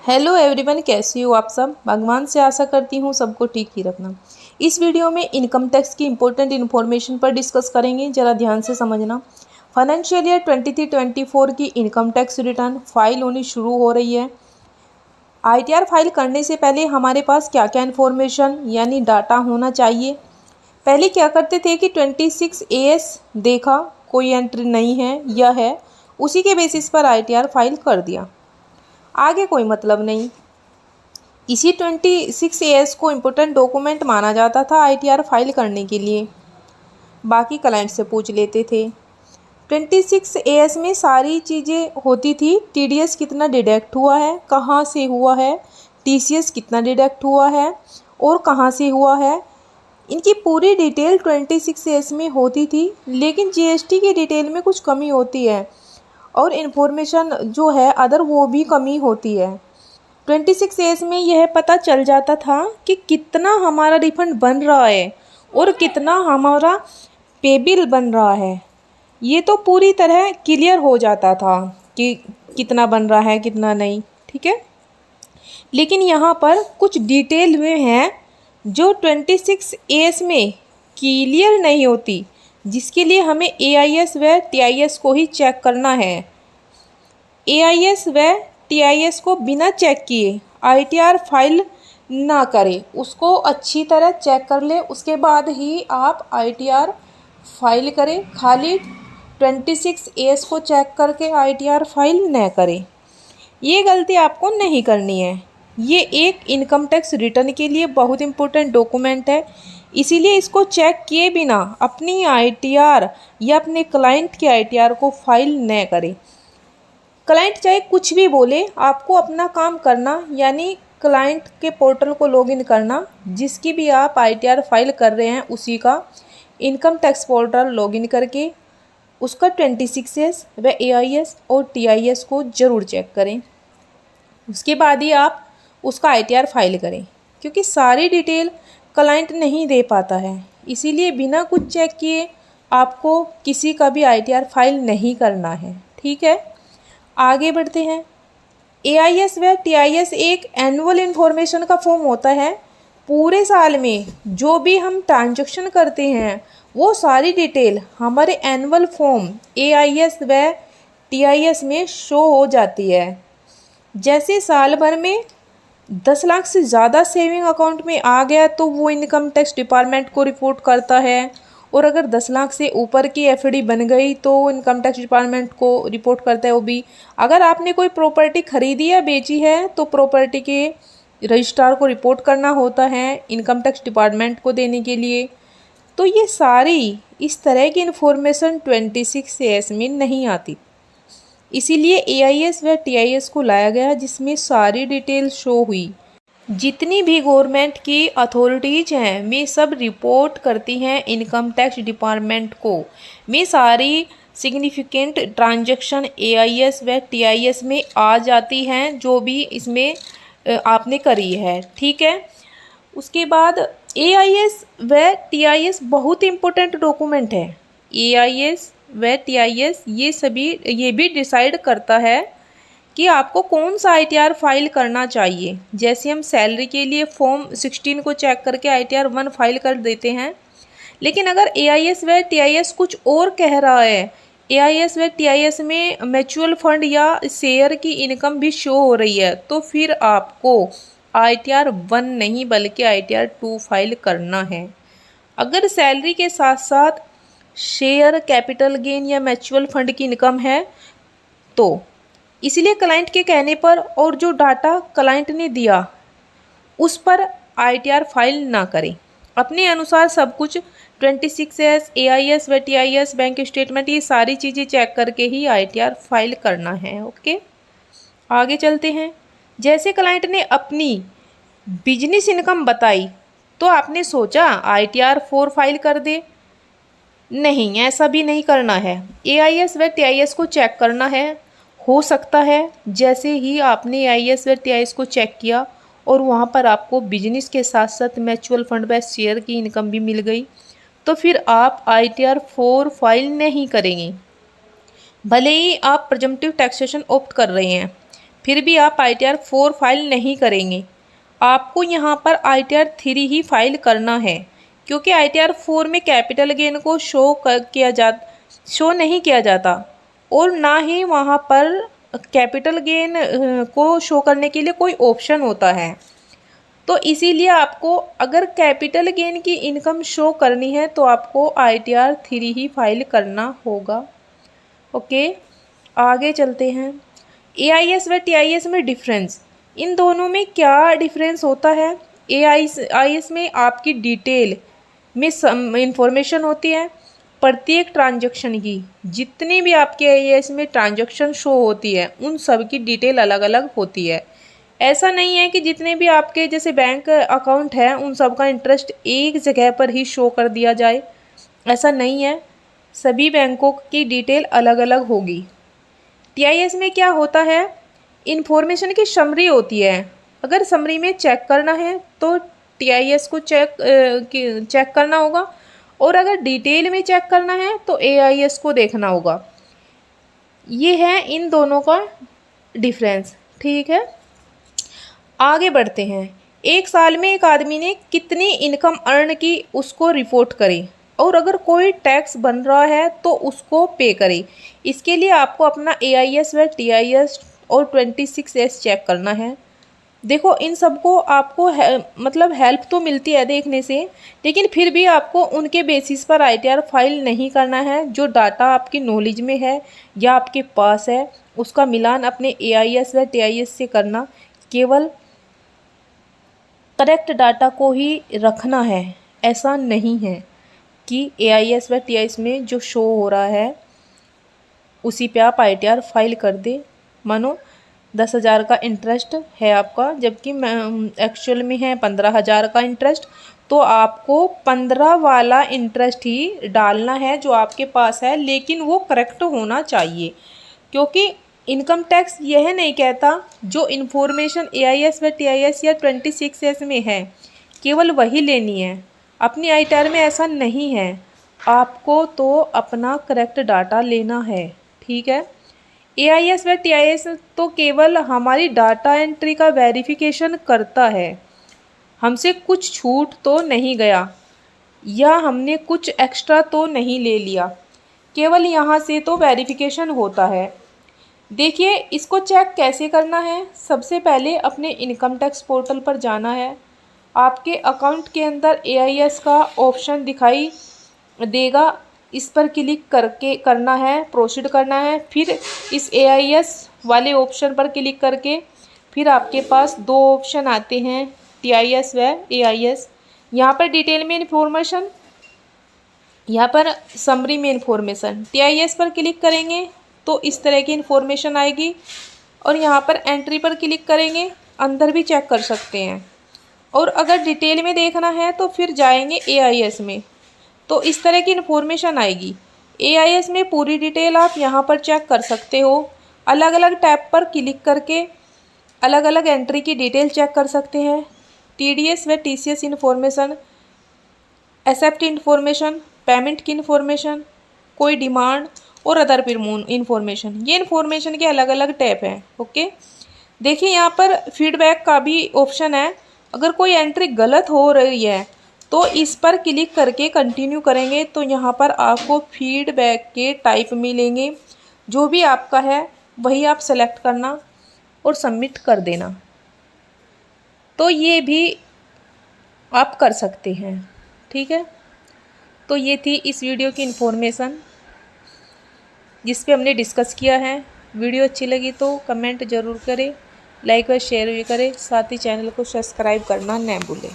Hello everyone, कैसे हो आप सब। भगवान से आशा करती हूँ सबको ठीक ही रखना। इस वीडियो में इनकम टैक्स की इम्पोर्टेंट इन्फॉर्मेशन पर डिस्कस करेंगे, ज़रा ध्यान से समझना। फाइनेंशियल ईयर 23-24 की इनकम टैक्स रिटर्न फाइल होनी शुरू हो रही है। ITR फाइल करने से पहले हमारे पास क्या क्या इन्फॉर्मेशन यानी डाटा होना चाहिए। पहले क्या करते थे कि 26 AS देखा, कोई एंट्री नहीं है या है, उसी के बेसिस पर ITR फाइल कर दिया, आगे कोई मतलब नहीं। इसी 26 AS को इम्पोर्टेंट डॉक्यूमेंट माना जाता था ITR फाइल करने के लिए। बाकी क्लाइंट से पूछ लेते थे। 26 AS में सारी चीज़ें होती थी। TDS कितना डिडक्ट हुआ है, कहाँ से हुआ है, TCS कितना डिडक्ट हुआ है और कहाँ से हुआ है, इनकी पूरी डिटेल 26 AS में होती थी। लेकिन GST की डिटेल में कुछ कमी होती है और इन्फॉर्मेशन जो है अदर वो भी कमी होती है। 26 AS में यह पता चल जाता था कि कितना हमारा रिफंड बन रहा है और कितना हमारा पे बिल बन रहा है। ये तो पूरी तरह क्लियर हो जाता था कि कितना बन रहा है कितना नहीं, ठीक है। लेकिन यहाँ पर कुछ डिटेल में हैं जो 26 AS में क्लियर नहीं होती, जिसके लिए हमें AIS व TIS को ही चेक करना है। AIS व TIS को बिना चेक किए ITR फाइल ना करें, उसको अच्छी तरह चेक कर ले, उसके बाद ही आप ITR फाइल करें। खाली 26 AS को चेक करके ITR फाइल न करें, ये गलती आपको नहीं करनी है। ये एक इनकम टैक्स रिटर्न के लिए बहुत इम्पोर्टेंट डॉक्यूमेंट है, इसीलिए इसको चेक किए बिना अपनी ITR या अपने क्लाइंट के ITR को फाइल न करें। क्लाइंट चाहे कुछ भी बोले, आपको अपना काम करना, यानी क्लाइंट के पोर्टल को लॉगिन करना, जिसकी भी आप ITR फाइल कर रहे हैं उसी का इनकम टैक्स पोर्टल लॉगिन करके उसका 26 AS व AIS और TIS को ज़रूर चेक करें। उसके बाद ही आप उसका ITR फाइल करें, क्योंकि सारी डिटेल क्लाइंट नहीं दे पाता है, इसीलिए बिना कुछ चेक किए आपको किसी का भी ITR फाइल नहीं करना है, ठीक है। आगे बढ़ते हैं। AIS व TIS एक एनुअल इन्फॉर्मेशन का फॉर्म होता है। पूरे साल में जो भी हम ट्रांजैक्शन करते हैं वो सारी डिटेल हमारे एनुअल फॉर्म AIS व TIS में शो हो जाती है। जैसे साल भर में 10 लाख से ज़्यादा सेविंग अकाउंट में आ गया तो वो इनकम टैक्स डिपार्टमेंट को रिपोर्ट करता है, और अगर 10 लाख से ऊपर की FD बन गई तो इनकम टैक्स डिपार्टमेंट को रिपोर्ट करता है वो भी। अगर आपने कोई प्रॉपर्टी खरीदी या बेची है तो प्रॉपर्टी के रजिस्ट्रार को रिपोर्ट करना होता है इनकम टैक्स डिपार्टमेंट को देने के लिए। तो ये सारी इस तरह की इन्फॉर्मेशन 26 AS में नहीं आती, इसीलिए AIS व TIS को लाया गया, जिसमें सारी डिटेल शो हुई। जितनी भी गवर्नमेंट की अथॉरिटीज़ हैं वे सब रिपोर्ट करती हैं इनकम टैक्स डिपार्टमेंट को। वे सारी सिग्निफिकेंट ट्रांजैक्शन AIS व TIS में आ जाती हैं जो भी इसमें आपने करी है, ठीक है। उसके बाद AIS व TIS बहुत इम्पोर्टेंट डॉक्यूमेंट है। AIS व TIS ये भी डिसाइड करता है कि आपको कौन सा ITR फाइल करना चाहिए। जैसे हम सैलरी के लिए फॉर्म 16 को चेक करके ITR 1 फाइल कर देते हैं, लेकिन अगर AIS व TIS कुछ और कह रहा है, AIS व TIS में म्यूचुअल फंड या शेयर की इनकम भी शो हो रही है, तो फिर आपको ITR 1 नहीं बल्कि ITR 2 फाइल करना है। अगर सैलरी के साथ साथ शेयर, कैपिटल गेन या म्यूचुअल फंड की इनकम है तो इसलिए क्लाइंट के कहने पर और जो डाटा क्लाइंट ने दिया उस पर ITR फाइल ना करें। अपने अनुसार सब कुछ 26 AS, AIS व TIS, बैंक स्टेटमेंट, ये सारी चीज़ें चेक करके ही ITR फाइल करना है, ओके। आगे चलते हैं। जैसे क्लाइंट ने अपनी बिजनेस इनकम बताई तो आपने सोचा ITR 4 फाइल कर दे, नहीं, ऐसा भी नहीं करना है। AIS व TIS को चेक करना है। हो सकता है जैसे ही आपने AIS व TIS को चेक किया और वहाँ पर आपको बिजनेस के साथ साथ म्यूचुअल फंड व शेयर की इनकम भी मिल गई, तो फिर आप ITR 4 फाइल नहीं करेंगे, भले ही आप प्रिजम्पटिव टैक्सेशन ऑप्ट कर रहे हैं। फिर भी आप ITR 4 फाइल नहीं करेंगे, आपको यहाँ पर ITR 3 ही फाइल करना है, क्योंकि ITR 4 में कैपिटल गेन को शो नहीं किया जाता और ना ही वहाँ पर कैपिटल गेन को शो करने के लिए कोई ऑप्शन होता है। तो इसीलिए आपको अगर कैपिटल गेन की इनकम शो करनी है तो आपको ITR 3 ही फाइल करना होगा। ओके, आगे चलते हैं। AIS व TIS में डिफरेंस, इन दोनों में क्या डिफरेंस होता है? AIS में आपकी डिटेल में इंफॉर्मेशन होती है प्रत्येक ट्रांजैक्शन की, जितनी भी आपके AIS में ट्रांजैक्शन शो होती है उन सब की डिटेल अलग अलग होती है। ऐसा नहीं है कि जितने भी आपके जैसे बैंक अकाउंट है उन सब का इंटरेस्ट एक जगह पर ही शो कर दिया जाए, ऐसा नहीं है, सभी बैंकों की डिटेल अलग अलग होगी। TIS में क्या होता है, इन्फॉर्मेशन की समरी होती है, अगर समरी में चेक करना है तो TIS को चेक करना होगा और अगर डिटेल में चेक करना है तो AIS को देखना होगा। ये है इन दोनों का डिफरेंस। ठीक है, आगे बढ़ते हैं। एक साल में एक आदमी ने कितनी इनकम अर्न की उसको रिपोर्ट करें और अगर कोई टैक्स बन रहा है तो उसको पे करें। इसके लिए आपको अपना AIS व TIS और 26S चेक करना है। देखो इन सबको आपको मतलब हेल्प तो मिलती है देखने से, लेकिन फिर भी आपको उनके बेसिस पर ITR फाइल नहीं करना है। जो डाटा आपकी नॉलेज में है या आपके पास है उसका मिलान अपने AIS व TIS से करना, केवल करेक्ट डाटा को ही रखना है। ऐसा नहीं है कि AIS व TIS में जो शो हो रहा है उसी पे आप ITR फाइल कर दे। मानो 10,000 का इंटरेस्ट है आपका, जबकि एक्चुअल में है 15,000 का इंटरेस्ट, तो आपको 15 वाला इंटरेस्ट ही डालना है जो आपके पास है, लेकिन वो करेक्ट होना चाहिए, क्योंकि इनकम टैक्स यह नहीं कहता जो इन्फॉर्मेशन AIS व TIS या 26S में है केवल वही लेनी है। अपनी ITR में ऐसा नहीं है, आपको तो अपना करेक्ट डाटा लेना है। ठीक है, AIS व TIS तो केवल हमारी डाटा एंट्री का वेरिफिकेशन करता है, हमसे कुछ छूट तो नहीं गया या हमने कुछ एक्स्ट्रा तो नहीं ले लिया, केवल यहाँ से तो वेरिफिकेशन होता है। देखिए इसको चेक कैसे करना है। सबसे पहले अपने इनकम टैक्स पोर्टल पर जाना है, आपके अकाउंट के अंदर AIS का ऑप्शन दिखाई देगा, इस पर क्लिक करके करना है, प्रोसीड करना है। फिर इस AIS वाले ऑप्शन पर क्लिक करके फिर आपके पास दो ऑप्शन आते हैं, TIS व AIS। यहाँ पर डिटेल में इन्फॉर्मेशन, यहाँ पर समरी में इन्फॉर्मेशन। TIS पर क्लिक करेंगे तो इस तरह की इन्फॉर्मेशन आएगी और यहाँ पर एंट्री पर क्लिक करेंगे, अंदर भी चेक कर सकते हैं। और अगर डिटेल में देखना है तो फिर जाएंगे AIS में, तो इस तरह की इन्फॉर्मेशन आएगी। AIS में पूरी डिटेल आप यहाँ पर चेक कर सकते हो। अलग अलग टैब पर क्लिक करके अलग अलग एंट्री की डिटेल चेक कर सकते हैं। TDS व TCS information, except information, payment की इन्फॉर्मेशन, कोई डिमांड और अदर इन्फॉर्मेशन, ये इन्फॉर्मेशन के अलग अलग टैब हैं। ओके, देखिए यहाँ पर फीडबैक का भी ऑप्शन है। अगर कोई एंट्री गलत हो रही है तो इस पर क्लिक करके कंटिन्यू करेंगे तो यहाँ पर आपको फीडबैक के टाइप मिलेंगे, जो भी आपका है वही आप सेलेक्ट करना और सबमिट कर देना। तो ये भी आप कर सकते हैं। ठीक है, तो ये थी इस वीडियो की इन्फॉर्मेशन जिस पे हमने डिस्कस किया है। वीडियो अच्छी लगी तो कमेंट ज़रूर करें, लाइक और शेयर भी करें, साथ ही चैनल को सब्सक्राइब करना न भूलें।